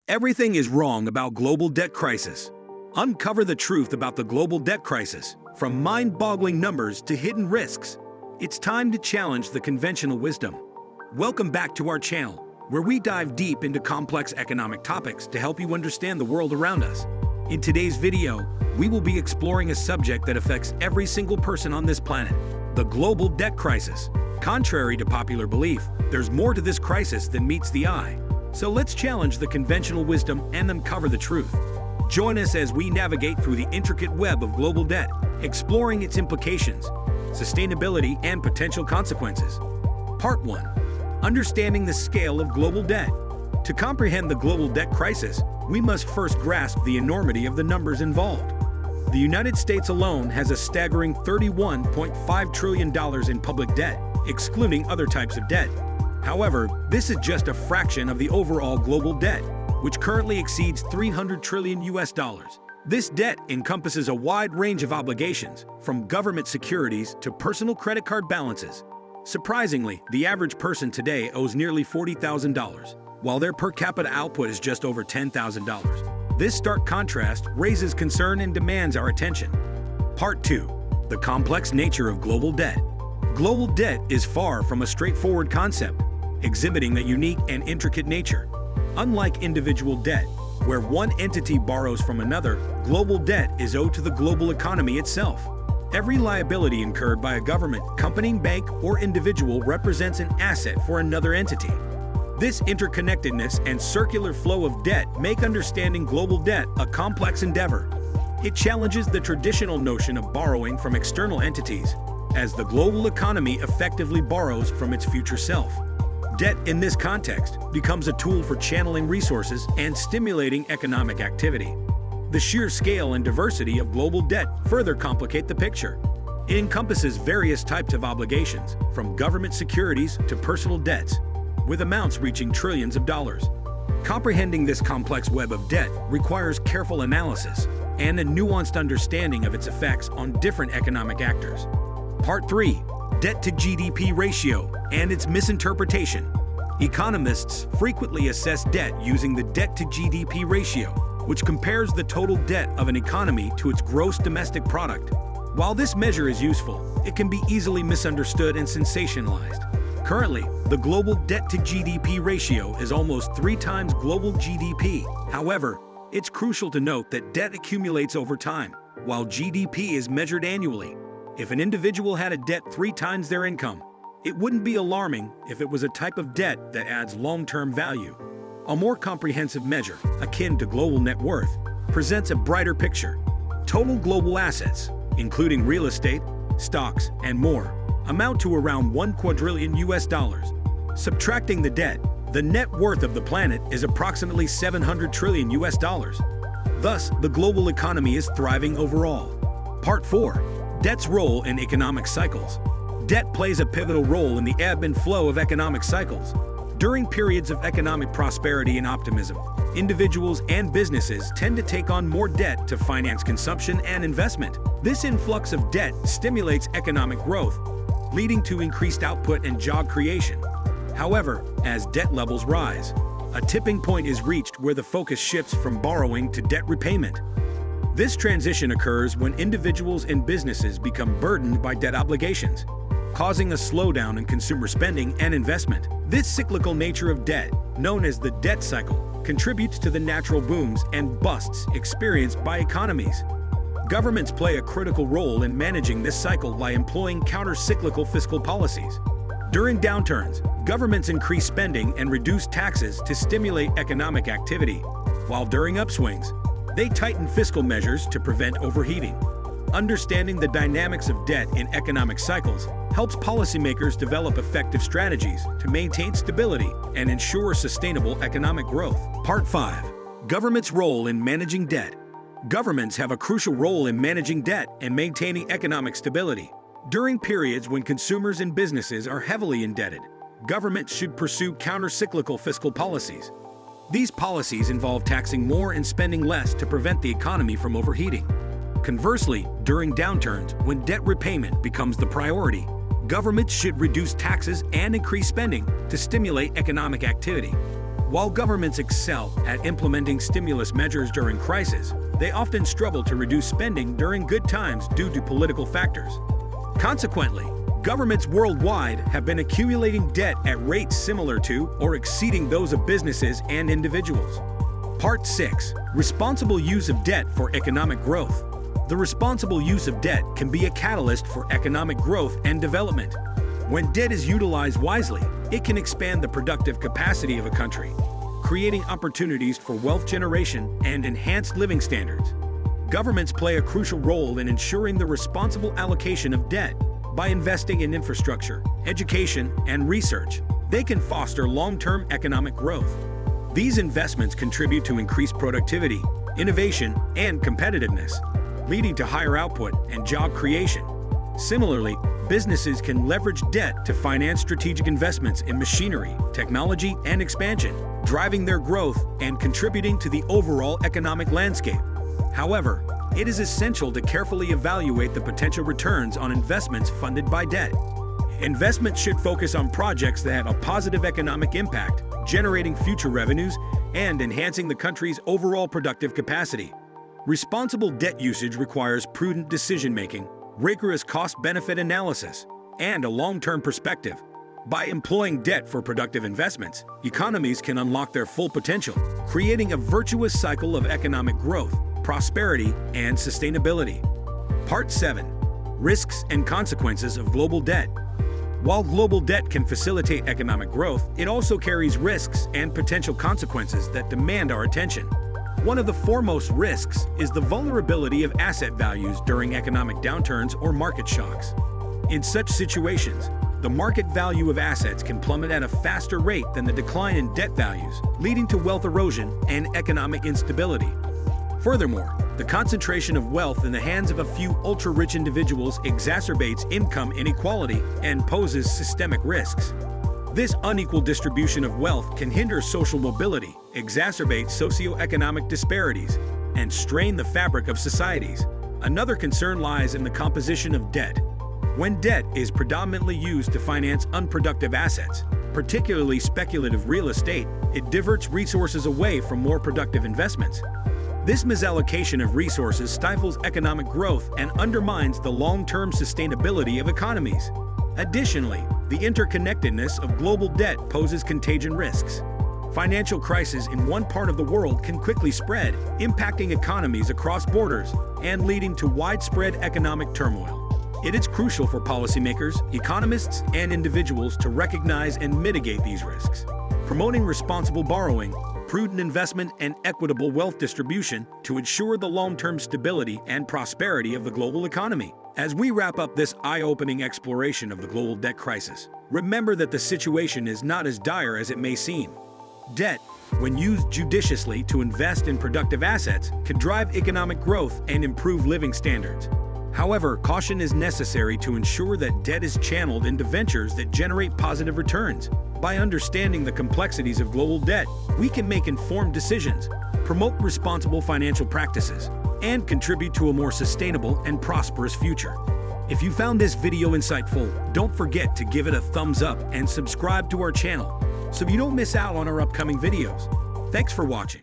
Everything is wrong about global debt crisis. Uncover the truth about the global debt crisis, from mind-boggling numbers to hidden risks. It's time to challenge the conventional wisdom. Welcome back to our channel, where we dive deep into complex economic topics to help you understand the world around us. In today's video, we will be exploring a subject that affects every single person on this planet: the global debt crisis. Contrary to popular belief, there's more to this crisis than meets the eye. So let's challenge the conventional wisdom and uncover the truth. Join us as we navigate through the intricate web of global debt, exploring its implications, sustainability, and potential consequences. Part 1. Understanding the scale of global debt. To comprehend the global debt crisis, we must first grasp the enormity of the numbers involved. The United States alone has a staggering $31.5 trillion in public debt, excluding other types of debt. However, this is just a fraction of the overall global debt, which currently exceeds $300 trillion. This debt encompasses a wide range of obligations, from government securities to personal credit card balances. Surprisingly, the average person today owes nearly $40,000, while their per capita output is just over $10,000. This stark contrast raises concern and demands our attention. Part 2. The complex nature of global debt. Global debt is far from a straightforward concept, exhibiting a unique and intricate nature. Unlike individual debt, where one entity borrows from another, global debt is owed to the global economy itself. Every liability incurred by a government, company, bank, or individual represents an asset for another entity. This interconnectedness and circular flow of debt make understanding global debt a complex endeavor. It challenges the traditional notion of borrowing from external entities, as the global economy effectively borrows from its future self. Debt in this context becomes a tool for channeling resources and stimulating economic activity. The sheer scale and diversity of global debt further complicate the picture. It encompasses various types of obligations, from government securities to personal debts, with amounts reaching trillions of dollars. Comprehending this complex web of debt requires careful analysis and a nuanced understanding of its effects on different economic actors. Part 3. Debt to GDP ratio and its misinterpretation. Economists frequently assess debt using the debt to GDP ratio, which compares the total debt of an economy to its gross domestic product. While this measure is useful, it can be easily misunderstood and sensationalized. Currently, the global debt to GDP ratio is almost 3 times global GDP. However, it's crucial to note that debt accumulates over time, while GDP is measured annually. If an individual had a debt 3 times their income, it wouldn't be alarming if it was a type of debt that adds long-term value. A more comprehensive measure, akin to global net worth, presents a brighter picture. Total global assets, including real estate, stocks, and more, amount to around $1 quadrillion. Subtracting the debt, the net worth of the planet is approximately $700 trillion. Thus, the global economy is thriving overall. Part 4. Debt's role in economic cycles. Debt plays a pivotal role in the ebb and flow of economic cycles. During periods of economic prosperity and optimism, individuals and businesses tend to take on more debt to finance consumption and investment. This influx of debt stimulates economic growth, leading to increased output and job creation. However, as debt levels rise, a tipping point is reached where the focus shifts from borrowing to debt repayment. This transition occurs when individuals and businesses become burdened by debt obligations, causing a slowdown in consumer spending and investment. This cyclical nature of debt, known as the debt cycle, contributes to the natural booms and busts experienced by economies. Governments play a critical role in managing this cycle by employing counter-cyclical fiscal policies. During downturns, governments increase spending and reduce taxes to stimulate economic activity, while during upswings, they tighten fiscal measures to prevent overheating. Understanding the dynamics of debt in economic cycles helps policymakers develop effective strategies to maintain stability and ensure sustainable economic growth. Part 5. Government's role in managing debt. Governments have a crucial role in managing debt and maintaining economic stability. During periods when consumers and businesses are heavily indebted, governments should pursue counter-cyclical fiscal policies. These policies involve taxing more and spending less to prevent the economy from overheating. Conversely, during downturns, when debt repayment becomes the priority, governments should reduce taxes and increase spending to stimulate economic activity. While governments excel at implementing stimulus measures during crisis, they often struggle to reduce spending during good times due to political factors. Consequently, governments worldwide have been accumulating debt at rates similar to or exceeding those of businesses and individuals. Part 6. Responsible use of debt for economic growth. The responsible use of debt can be a catalyst for economic growth and development. When debt is utilized wisely, it can expand the productive capacity of a country, creating opportunities for wealth generation and enhanced living standards. Governments play a crucial role in ensuring the responsible allocation of debt. By investing in infrastructure, education, and research, they can foster long-term economic growth. These investments contribute to increased productivity, innovation, and competitiveness, leading to higher output and job creation. Similarly, businesses can leverage debt to finance strategic investments in machinery, technology, and expansion, driving their growth and contributing to the overall economic landscape. However, it is essential to carefully evaluate the potential returns on investments funded by debt. Investment should focus on projects that have a positive economic impact, generating future revenues and enhancing the country's overall productive capacity. Responsible debt usage requires prudent decision-making, rigorous cost-benefit analysis, and a long-term perspective. By employing debt for productive investments, economies can unlock their full potential, creating a virtuous cycle of economic growth, prosperity, and sustainability. Part 7. Risks and consequences of global debt. While global debt can facilitate economic growth, it also carries risks and potential consequences that demand our attention. One of the foremost risks is the vulnerability of asset values during economic downturns or market shocks. In such situations, the market value of assets can plummet at a faster rate than the decline in debt values, leading to wealth erosion and economic instability. Furthermore, the concentration of wealth in the hands of a few ultra-rich individuals exacerbates income inequality and poses systemic risks. This unequal distribution of wealth can hinder social mobility, exacerbate socioeconomic disparities, and strain the fabric of societies. Another concern lies in the composition of debt. When debt is predominantly used to finance unproductive assets, particularly speculative real estate, it diverts resources away from more productive investments. This misallocation of resources stifles economic growth and undermines the long-term sustainability of economies. Additionally, the interconnectedness of global debt poses contagion risks. Financial crises in one part of the world can quickly spread, impacting economies across borders and leading to widespread economic turmoil. It is crucial for policymakers, economists, and individuals to recognize and mitigate these risks, promoting responsible borrowing, prudent investment, and equitable wealth distribution to ensure the long-term stability and prosperity of the global economy. As we wrap up this eye-opening exploration of the global debt crisis, remember that the situation is not as dire as it may seem. Debt, when used judiciously to invest in productive assets, can drive economic growth and improve living standards. However, caution is necessary to ensure that debt is channeled into ventures that generate positive returns. By understanding the complexities of global debt, we can make informed decisions, promote responsible financial practices, and contribute to a more sustainable and prosperous future. If you found this video insightful, don't forget to give it a thumbs up and subscribe to our channel so you don't miss out on our upcoming videos. Thanks for watching.